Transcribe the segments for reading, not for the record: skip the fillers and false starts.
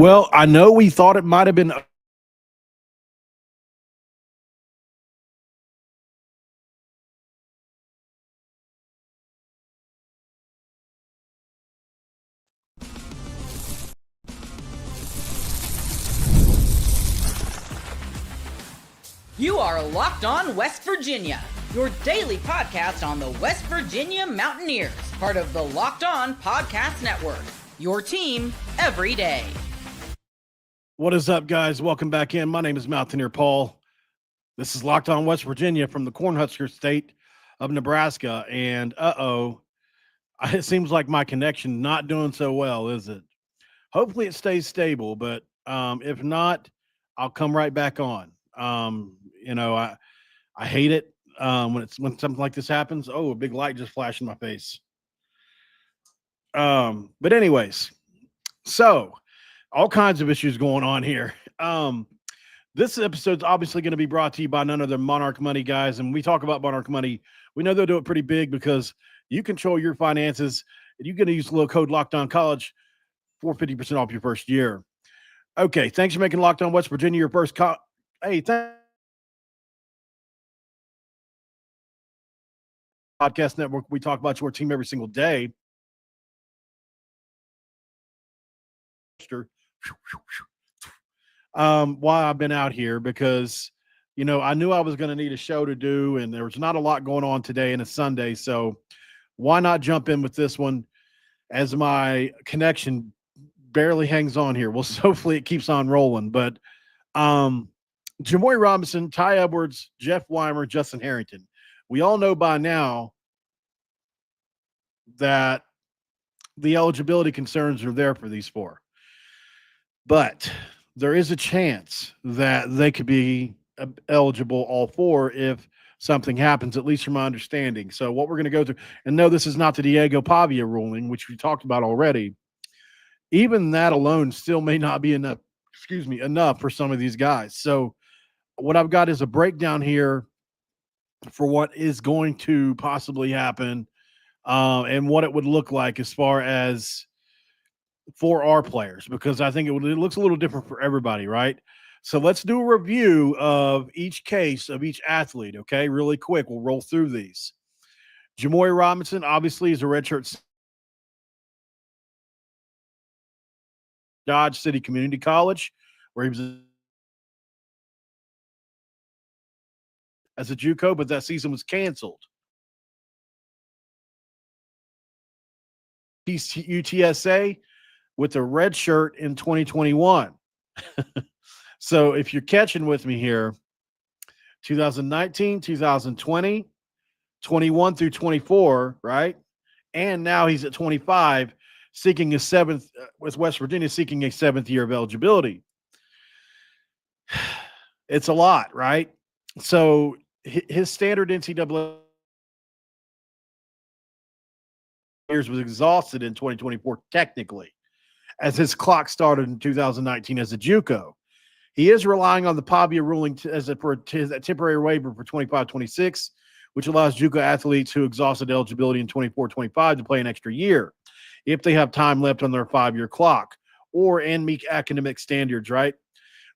Well, I know we thought it might have been. You are Locked On West Virginia, your daily podcast on the West Virginia Mountaineers, part of the Locked On Podcast Network, your team every day. What is up, guys? Welcome back in. My name is Mountaineer Paul. This is Locked On West Virginia from the Cornhusker state of Nebraska. And it seems like my connection not doing so well, is it? Hopefully it stays stable, but if not, I'll come right back on. I hate it when something like this happens. Oh, a big light just flashed in my face. But anyways, so all kinds of issues going on here. This episode's obviously going to be brought to you by none other than Monarch Money, guys. And when we talk about Monarch Money, we know they'll do it pretty big because you control your finances and you're going to use the little code Locked On College for 50% off your first year. Okay, thanks for making Locked On West Virginia your first podcast network. We talk about your team every single day. Why I've been out here because, I knew I was going to need a show to do, and there was not a lot going on today and it's Sunday. So why not jump in with this one as my connection barely hangs on here? Well, hopefully it keeps on rolling. But Jimmori Robinson, Tye Edwards, Jeff Weimer, Justin Harrington. We all know by now that the eligibility concerns are there for these four. But there is a chance that they could be eligible, all four, if something happens, at least from my understanding. So what we're going to go through, and no, this is not the Diego Pavia ruling, which we talked about already. Even that alone still may not be enough for some of these guys. So what I've got is a breakdown here for what is going to possibly happen and what it would look like as far as for our players, because I think it looks a little different for everybody, right? So let's do a review of each case of each athlete, okay? Really quick, we'll roll through these. Jimmori Robinson, obviously, is a redshirt Dodge City Community College, where he was as a JUCO, but that season was canceled. He's UTSA with a red shirt in 2021. So if you're catching with me here, 2019, 2020, 21 through 24, right? And now he's at 25, seeking a seventh with West Virginia, seeking a seventh year of eligibility. It's a lot, right? So his standard NCAA years was exhausted in 2024, technically, as his clock started in 2019 as a JUCO. He is relying on the Pavia ruling as a temporary waiver for 25-26, which allows JUCO athletes who exhausted eligibility in 24-25 to play an extra year if they have time left on their 5-year clock and meet academic standards, right?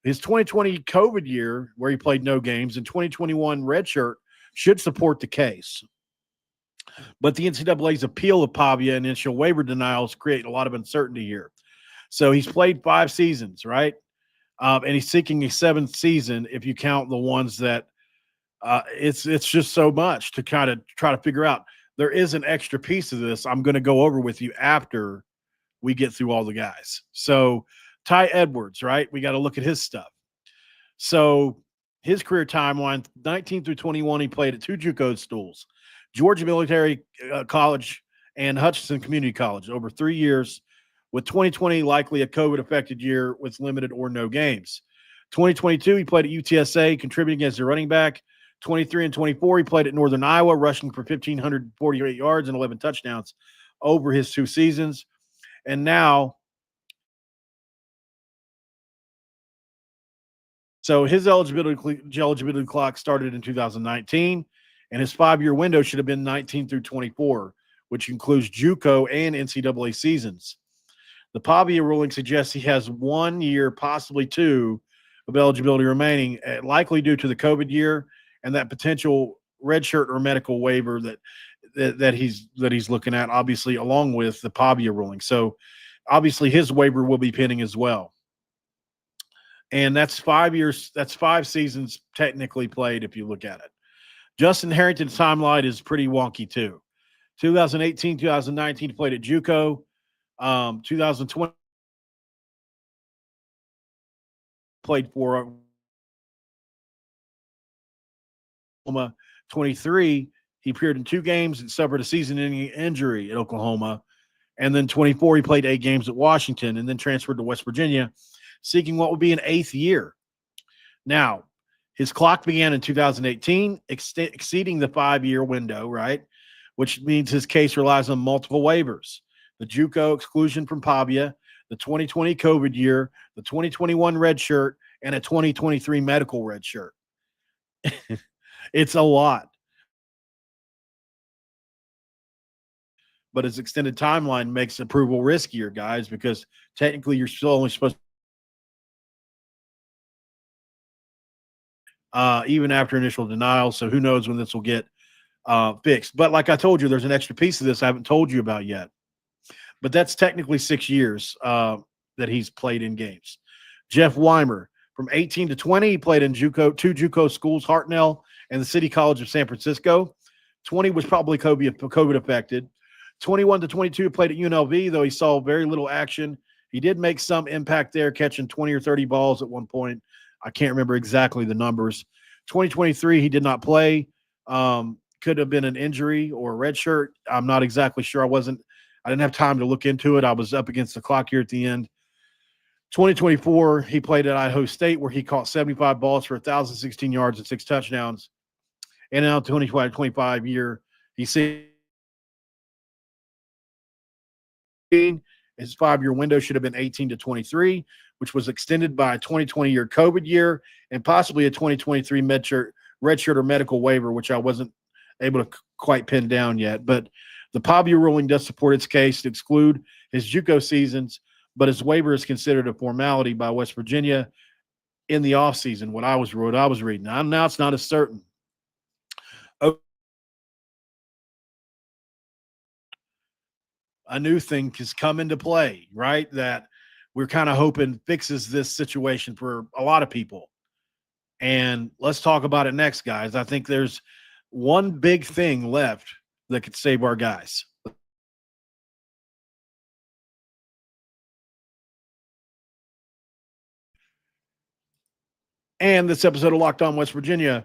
His 2020 COVID year, where he played no games, and 2021 redshirt should support the case. But the NCAA's appeal of Pavia and initial waiver denials create a lot of uncertainty here. So he's played 5 seasons, right? And he's seeking a 7th season if you count the ones that it's just so much to kind of try to figure out. There is an extra piece of this I'm going to go over with you after we get through all the guys. So Tye Edwards, right? We got to look at his stuff. So his career timeline, 19 through 21, he played at 2 JUCO schools, Georgia Military College and Hutchinson Community College, over 3 years, with 2020 likely a COVID-affected year with limited or no games. 2022, he played at UTSA, contributing as a running back. 23 and 24, he played at Northern Iowa, rushing for 1,548 yards and 11 touchdowns over his 2 seasons. And now, so his eligibility clock started in 2019, and his 5-year window should have been 19 through 24, which includes JUCO and NCAA seasons. The Pavia ruling suggests he has 1 year, possibly 2, of eligibility remaining, likely due to the COVID year and that potential redshirt or medical waiver that he's looking at, obviously, along with the Pavia ruling. So obviously his waiver will be pending as well. And that's 5 years, that's 5 seasons technically played if you look at it. Justin Harrington's timeline is pretty wonky too. 2018, 2019 he played at JUCO. 2020 played for Oklahoma. 23 he appeared in 2 games and suffered a season-ending injury at Oklahoma. And then 24 he played 8 games at Washington and then transferred to West Virginia, seeking what would be an 8th year. Now, his clock began in 2018, exceeding the 5-year window, right? Which means his case relies on multiple waivers. The JUCO exclusion from Pavia, the 2020 COVID year, the 2021 red shirt, and a 2023 medical red shirt. It's a lot. But his extended timeline makes approval riskier, guys, because technically you're still only supposed to even after initial denial. So who knows when this will get fixed. But like I told you, there's an extra piece of this I haven't told you about yet. But that's technically 6 years that he's played in games. Jeff Weimer, from 18 to 20, he played in JUCO, 2 JUCO schools, Hartnell and the City College of San Francisco. 20 was probably COVID affected. 21 to 22 played at UNLV, though he saw very little action. He did make some impact there, catching 20 or 30 balls at one point. I can't remember exactly the numbers. 2023, he did not play. Could have been an injury or a red shirt. I'm not exactly sure. I didn't have time to look into it. I was up against the clock here at the end. 2024, he played at Idaho State, where he caught 75 balls for 1,016 yards and 6 touchdowns. And now 2025 year, he see his 5-year window should have been 18 to 23, which was extended by a 2020 year COVID year and possibly a 2023 red shirt or medical waiver, which I wasn't able to quite pin down yet. But the Pavia ruling does support its case to exclude his JUCO seasons, but his waiver is considered a formality by West Virginia in the offseason, what I was reading. Now it's not as certain. A new thing has come into play, right? That we're kind of hoping fixes this situation for a lot of people. And let's talk about it next, guys. I think there's one big thing left that could save our guys. And this episode of Locked On West Virginia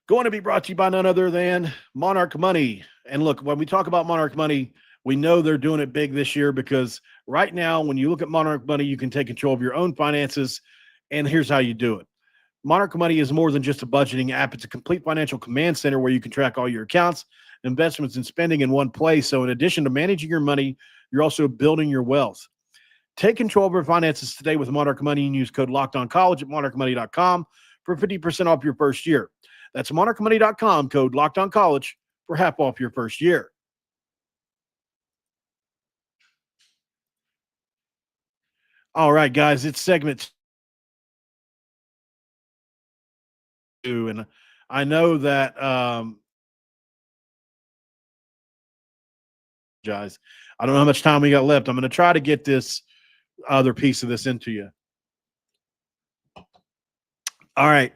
going to be brought to you by none other than Monarch Money. And look, when we talk about Monarch Money, we know they're doing it big this year because right now, when you look at Monarch Money, you can take control of your own finances. And here's how you do it. Monarch Money is more than just a budgeting app. It's a complete financial command center where you can track all your accounts, investments, and spending in one place. So in addition to managing your money, you're also building your wealth. Take control of your finances today with Monarch Money and use code LOCKEDONCollege at monarchmoney.com for 50% off your first year. That's monarchmoney.com, code LOCKEDONCollege for half off your first year. All right, guys, it's segment 2, and I know that guys, I don't know how much time we got left. I'm going to try to get this other piece of this into you. All right,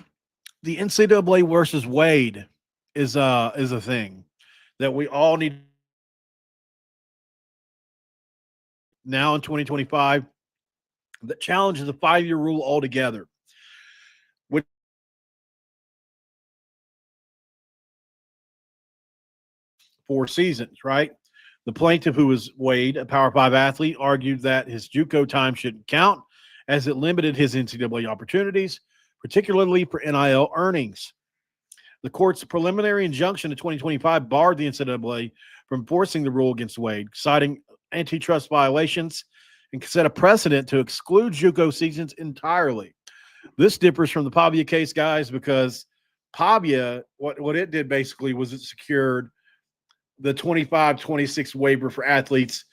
the NCAA versus Wade is a thing that we all need now in 2025. That challenges the 5-year rule altogether. Which 4 seasons, right? The plaintiff, who was Wade, a Power 5 athlete, argued that his JUCO time shouldn't count as it limited his NCAA opportunities, particularly for NIL earnings. The court's preliminary injunction in 2025 barred the NCAA from enforcing the rule against Wade, citing antitrust violations, and set a precedent to exclude JUCO seasons entirely. This differs from the Pavia case, guys, because Pavia, what it did basically was it secured the 25-26 waiver for athletes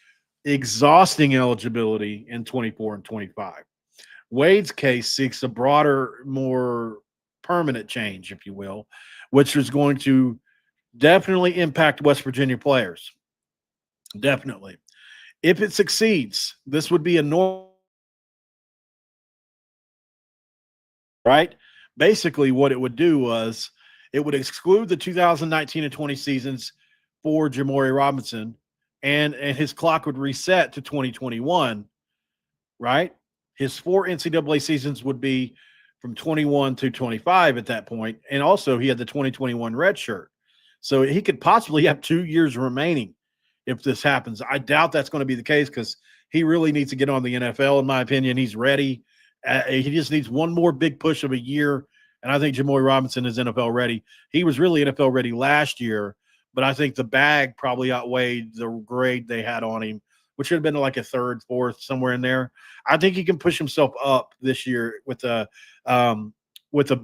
exhausting eligibility in 24 and 25. Wade's case seeks a broader, more permanent change, if you will, which is going to definitely impact West Virginia players. Definitely. If it succeeds, this would be a normal, right? Basically, what it would do was it would exclude the 2019 and 20 seasons for Jimmori Robinson, and his clock would reset to 2021, right? His four NCAA seasons would be from 21 to 25 at that point, and also he had the 2021 red shirt. So he could possibly have 2 years remaining if this happens. I doubt that's going to be the case because he really needs to get on the NFL, in my opinion. He's ready. He just needs one more big push of a year, and I think Jimmori Robinson is NFL ready. He was really NFL ready last year, but I think the bag probably outweighed the grade they had on him, which should have been like a third, fourth, somewhere in there. I think he can push himself up this year with a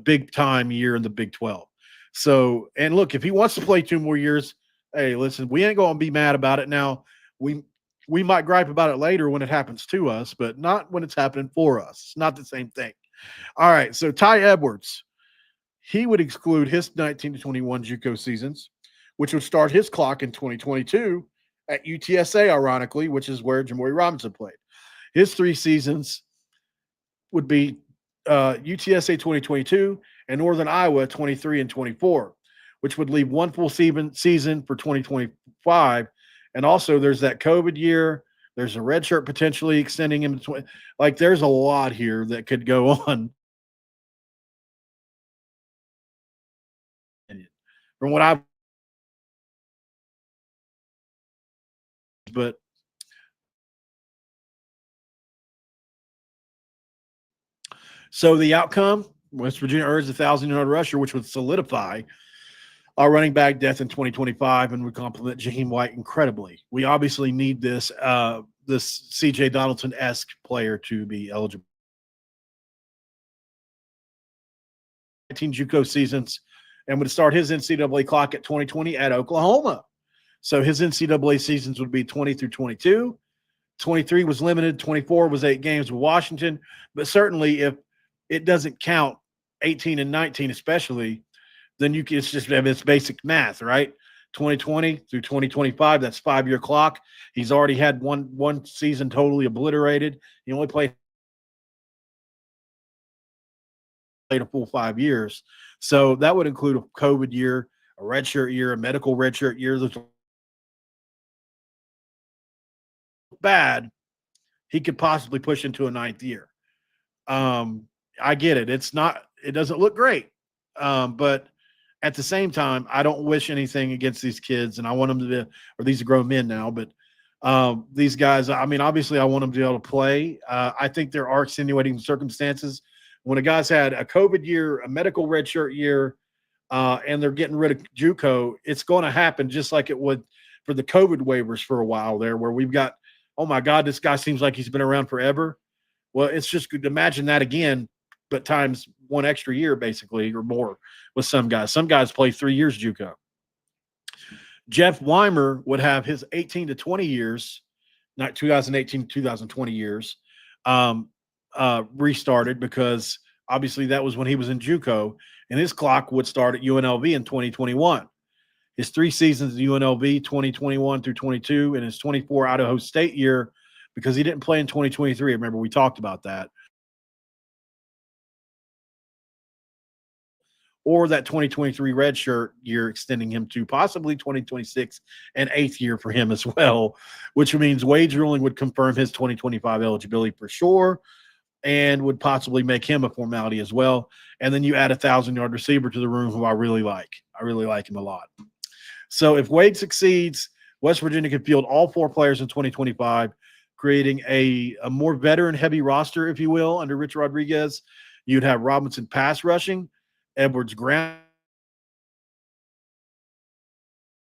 big time year in the Big 12. So, and look, if he wants to play 2 more years, hey, listen, we ain't going to be mad about it now. We might gripe about it later when it happens to us, but not when it's happening for us. It's not the same thing. All right, so Tye Edwards, he would exclude his 19 to 21 JUCO seasons, which would start his clock in 2022 at UTSA, ironically, which is where Jimmori Robinson played. His 3 seasons would be UTSA 2022 and Northern Iowa 23 and 24, which would leave one full season for 2025. And also there's that COVID year. There's a red shirt potentially extending in between. Like there's a lot here that could go on. From what I've, but so the outcome, West Virginia earns a 1,000-yard rusher, which would solidify our running back depth in 2025 and would complement Jaheim White incredibly. We obviously need this C.J. Donaldson-esque player to be eligible. 19 JUCO seasons and would start his NCAA clock at 2020 at Oklahoma. So his NCAA seasons would be 20 through 22. 23 was limited. 24 was 8 games with Washington. But certainly if it doesn't count 18 and 19 especially, then it's just it's basic math, right? 2020 through 2025, that's 5-year clock. He's already had one season totally obliterated. He only played a full 5 years. So that would include a COVID year, a redshirt year, a medical redshirt year. That's bad. He could possibly push into a 9th year. I get it. It doesn't look great. But at the same time, I don't wish anything against these kids, and I want them to be, or these are grown men now, but these guys, I mean, obviously I want them to be able to play. I think there are extenuating circumstances. When a guy's had a COVID year, a medical redshirt year, and they're getting rid of JUCO, it's going to happen just like it would for the COVID waivers for a while there, where we've got, oh my God, this guy seems like he's been around forever. Well, it's just good to imagine that again, but times 1 extra year basically or more with some guys. Some guys play 3 years JUCO. Jeff Weimer would have his 18 to 20 years, not 2018 to 2020 years, restarted because obviously that was when he was in JUCO, and his clock would start at UNLV in 2021. His 3 seasons at UNLV, 2021 through 22, and his 24 Idaho State year, because he didn't play in 2023. Remember, we talked about that. Or that 2023 redshirt year extending him to possibly 2026 and 8th year for him as well, which means Wade's ruling would confirm his 2025 eligibility for sure and would possibly make him a formality as well. And then you add a 1,000-yard receiver to the room who I really like. I really like him a lot. So if Wade succeeds, West Virginia could field all 4 players in 2025, creating a more veteran-heavy roster, if you will, under Rich Rodriguez. You'd have Robinson pass rushing, Edwards ground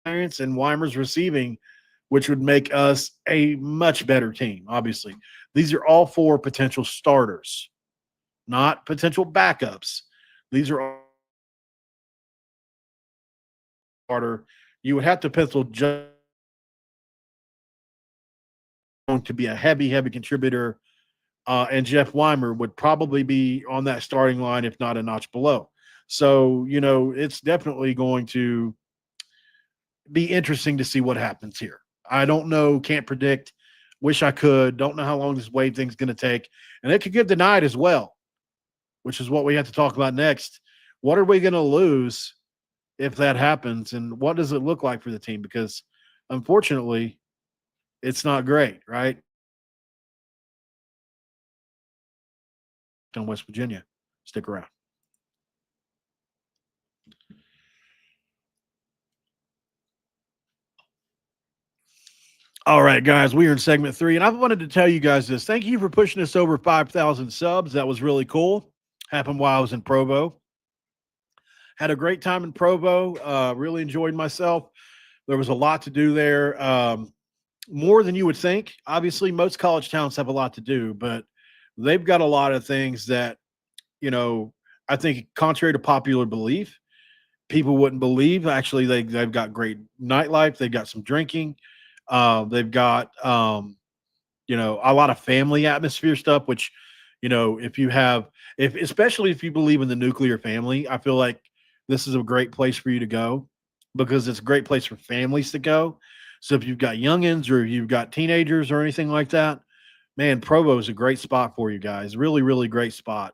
and Wymer's receiving, which would make us a much better team, obviously. These are all 4 potential starters, not potential backups. These are all starter. You would have to pencil just going to be a heavy contributor. And Jeff Weimer would probably be on that starting line, if not a notch below. So, it's definitely going to be interesting to see what happens here. I don't know, can't predict. Wish I could. Don't know how long this wave thing's going to take. And it could get denied as well, which is what we have to talk about next. What are we going to lose if that happens? And what does it look like for the team? Because unfortunately, it's not great, right? In West Virginia. Stick around. All right, guys, we are in segment 3, and I wanted to tell you guys this. Thank you for pushing us over 5,000 subs. That was really cool. Happened while I was in Provo. Had a great time in Provo. Really enjoyed myself. There was a lot to do there. More than you would think. Obviously, most college towns have a lot to do, but they've got a lot of things that, I think contrary to popular belief, people wouldn't believe. Actually, they've got great nightlife. They've got some drinking. They've got, a lot of family atmosphere stuff, which, especially if you believe in the nuclear family, I feel like this is a great place for you to go because it's a great place for families to go. So if you've got youngins or you've got teenagers or anything like that, man, Provo is a great spot for you guys. Really, really great spot.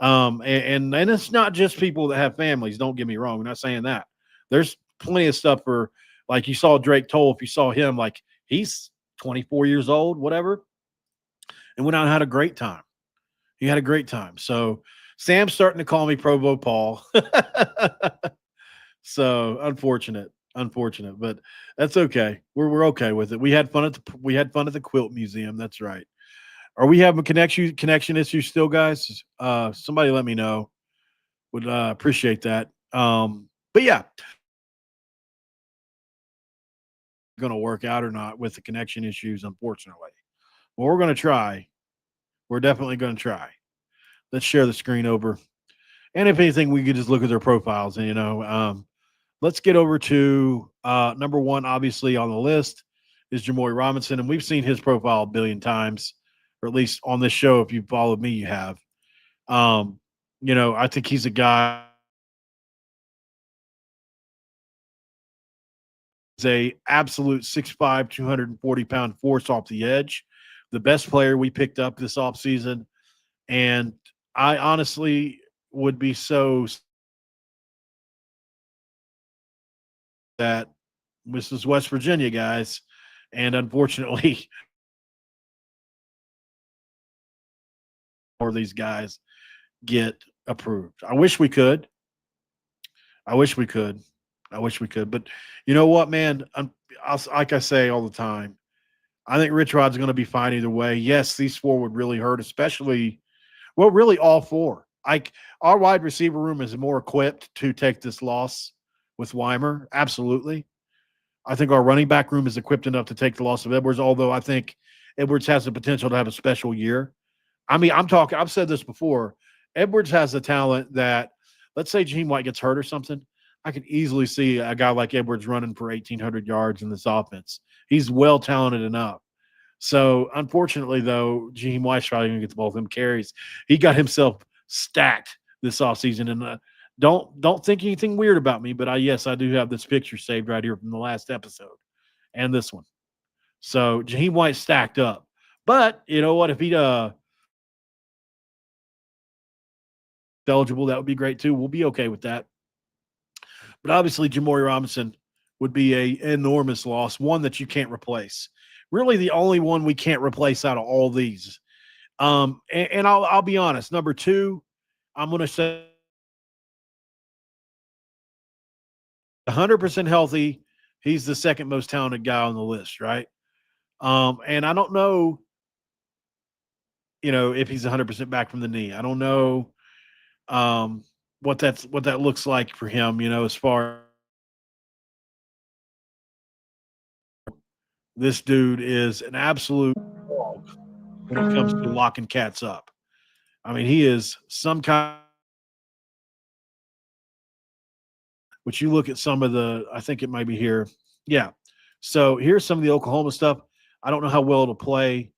And it's not just people that have families. Don't get me wrong. I'm not saying that. There's plenty of stuff for, like you saw Drake Toll. If you saw him, like he's 24 years old, whatever, and went out and had a great time. He had a great time. So Sam's starting to call me Provo Paul. So unfortunate, but that's okay. We're okay with it. We had fun at the Quilt Museum. That's right. Are we having connection issues still, guys? Somebody let me know. Would appreciate that. But yeah, going to work out or not with the connection issues, unfortunately. Well, we're going to try. We're definitely going to try. Let's share the screen over. And if anything, we could just look at their profiles and, let's get over to number 1, obviously on the list is Jimmori Robinson. And we've seen his profile a billion times, or at least on this show. If you've followed me, you have. I think he's a guy. He's a absolute 6'5", 240-pound force off the edge. The best player we picked up this offseason. And I honestly would be so that this is West Virginia, guys. And unfortunately, or these guys get approved. I wish we could. But you know what, man? Like I say all the time, I think Rich Rod's going to be fine either way. Yes, these 4 would really hurt, especially, well, really all 4. Our wide receiver room is more equipped to take this loss with Wymer. Absolutely. I think our running back room is equipped enough to take the loss of Edwards, although I think Edwards has the potential to have a special year. I mean, I've said this before. Edwards has the talent that, let's say Gene White gets hurt or something, I could easily see a guy like Edwards running for 1,800 yards in this offense. He's well talented enough. So, unfortunately, though, Gene White's probably going to get the ball of them carries. He got himself stacked this offseason. And don't think anything weird about me, but yes, I do have this picture saved right here from the last episode and this one. So, Gene White stacked up. But, you know what, if he'd eligible, that would be great too. We'll be okay with that. But obviously, Jimmori Robinson would be an enormous loss, one that you can't replace. Really, the only one we can't replace out of all these. And I'll be honest. Number 2, I'm going to say 100% healthy. He's the second most talented guy on the list, right? And I don't know, if he's 100% back from the knee. I don't know what that looks like for him, as far. This dude is an absolute dog when it comes to locking cats up. I mean, he is some kind. But you look at some of the, I think it might be here. Yeah. So here's some of the Oklahoma stuff. I don't know how well it'll play,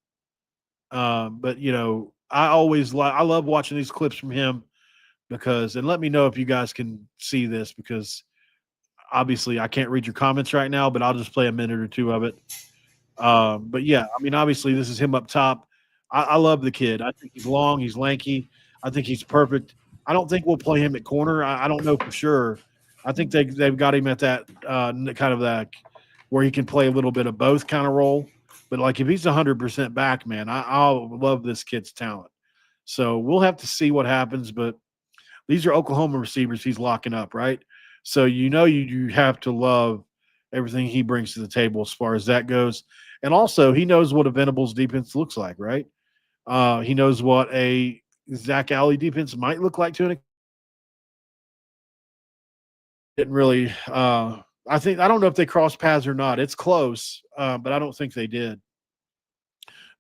but I love watching these clips from him and let me know if you guys can see this because obviously I can't read your comments right now, but I'll just play a minute or two of it. But yeah, I mean, obviously this is him up top. I love the kid. I think he's long, he's lanky. I think he's perfect. I don't think we'll play him at corner. I don't know for sure. I think they've got him at that kind of that where he can play a little bit of both kind of role. But like if he's 100% back, man, I'll love this kid's talent. So we'll have to see what happens. But these are Oklahoma receivers he's locking up, right? So you have to love everything he brings to the table as far as that goes. And also he knows what a Venables defense looks like, right? He knows what a Zach Alley defense might look like to an didn't really I don't know if they crossed paths or not. It's close, but I don't think they did.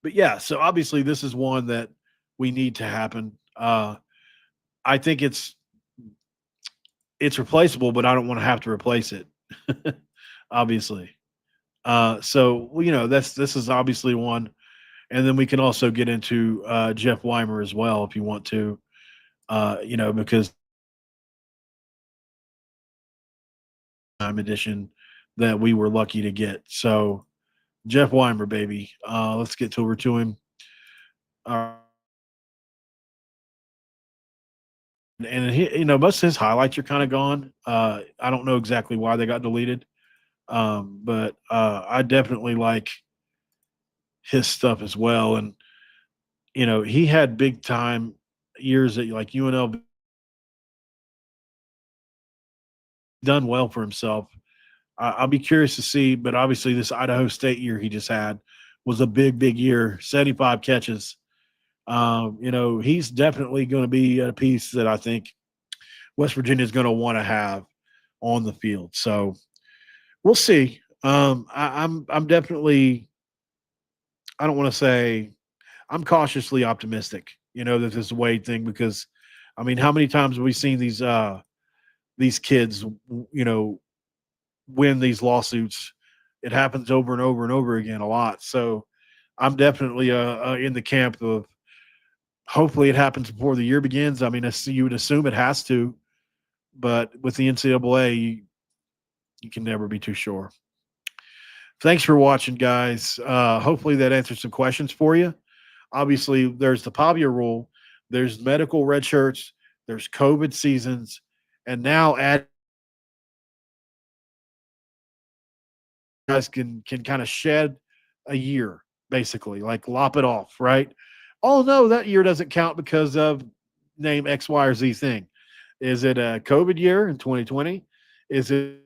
But yeah, so obviously this is one that we need to happen. I think it's replaceable, but I don't want to have to replace it. Obviously. This is obviously one. And then we can also get into Jeff Weimer as well if you want to, because time edition that we were lucky to get. So Jeff Weimer, baby. Let's get over to him. And he, most of his highlights are kind of gone. I don't know exactly why they got deleted. But I definitely like his stuff as well. And, he had big time years at like UNLV, done well for himself. I'll be curious to see, but obviously this Idaho State year he just had was a big, big year, 75 catches. He's definitely going to be a piece that I think West Virginia is going to want to have on the field. So we'll see. I'm definitely, I don't want to say, I'm cautiously optimistic, that this Wade thing, because I mean, how many times have we seen these kids, win these lawsuits? It happens over and over and over again a lot. So I'm definitely in the camp of hopefully it happens before the year begins. I mean, you would assume it has to, but with the NCAA, you can never be too sure. Thanks for watching, guys. Hopefully that answers some questions for you. Obviously, there's the Pavia rule, there's medical red shirts, there's COVID seasons, and now guys can kind of shed a year, basically, like lop it off, right? Oh no, that year doesn't count because of name X, Y, or Z thing. Is it a COVID year in 2020? Is it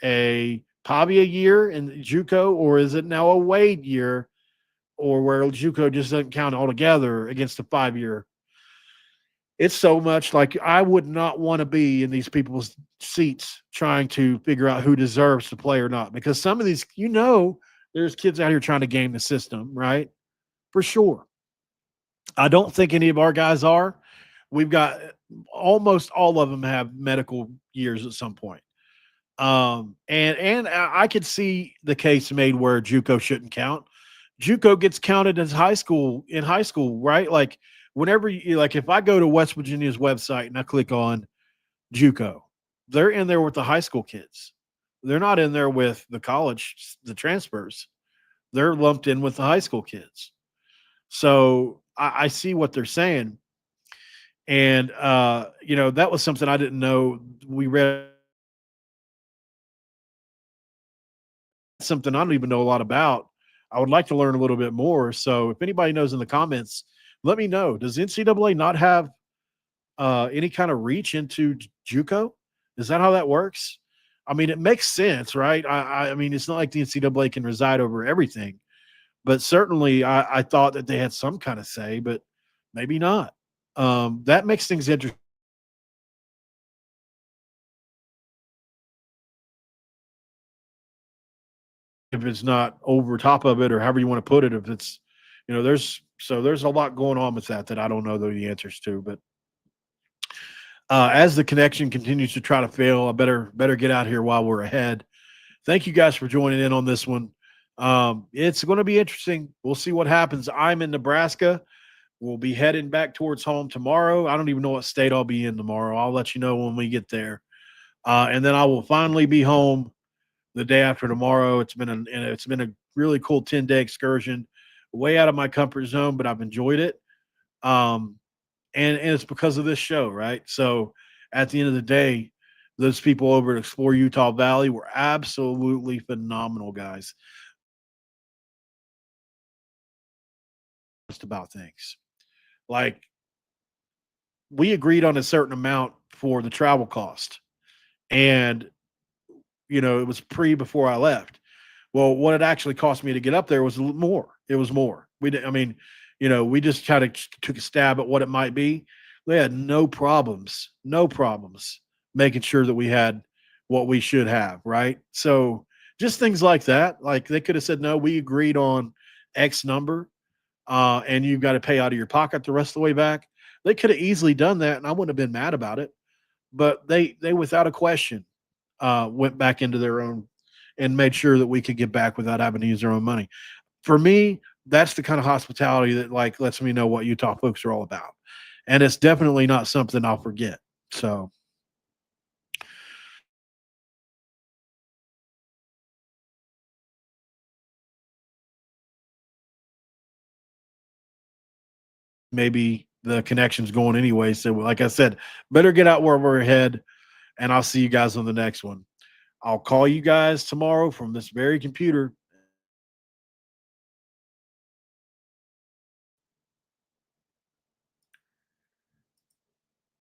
a Pavia year in JUCO, or is it now a Wade year, or where JUCO just doesn't count altogether against the 5-year? It's so much like I would not want to be in these people's seats trying to figure out who deserves to play or not, because some of these, there's kids out here trying to game the system, right? For sure. I don't think any of our guys are. We've got almost all of them have medical years at some point. And I could see the case made where JUCO shouldn't count. JUCO gets counted as in high school, right? Like whenever if I go to West Virginia's website and I click on JUCO, they're in there with the high school kids. They're not in there with the college, the transfers. They're lumped in with the high school kids. So I see what they're saying. And, that was something I didn't know. We read something I don't even know a lot about. I would like to learn a little bit more. So if anybody knows in the comments, let me know. Does NCAA not have any kind of reach into JUCO? Is that how that works? I mean, it makes sense, right? I mean, it's not like the NCAA can reside over everything, but certainly I thought that they had some kind of say, but maybe not. That makes things interesting. If it's not over top of it, or however you want to put it, if it's, there's a lot going on with that I don't know the answers to, but as the connection continues to try to fail, I better get out here while we're ahead. thank you guys for joining in on this one. It's going to be interesting. We'll see what happens. I'm in Nebraska. We'll be heading back towards home tomorrow. I don't even know what state I'll be in tomorrow. I'll let you know when we get there. And then I will finally be home the day after tomorrow. It's been a really cool 10-day excursion, way out of my comfort zone, but I've enjoyed it. And it's because of this show, right? So at the end of the day, those people over at Explore Utah Valley were absolutely phenomenal guys. Just about things. Like, we agreed on a certain amount for the travel cost. And, it was before I left. Well, what it actually cost me to get up there was a little more. It was more. We just kind of took a stab at what it might be. They had no problems making sure that we had what we should have, right? So just things like that. Like, they could have said, no, we agreed on X number, and you've got to pay out of your pocket the rest of the way back. They could have easily done that, and I wouldn't have been mad about it. But they without a question, went back into their own and made sure that we could get back without having to use our own money. For me, that's the kind of hospitality that lets me know what Utah folks are all about. And it's definitely not something I'll forget. So maybe the connection's going anyway. So like I said, better get out where we're headed, and I'll see you guys on the next one. I'll call you guys tomorrow from this very computer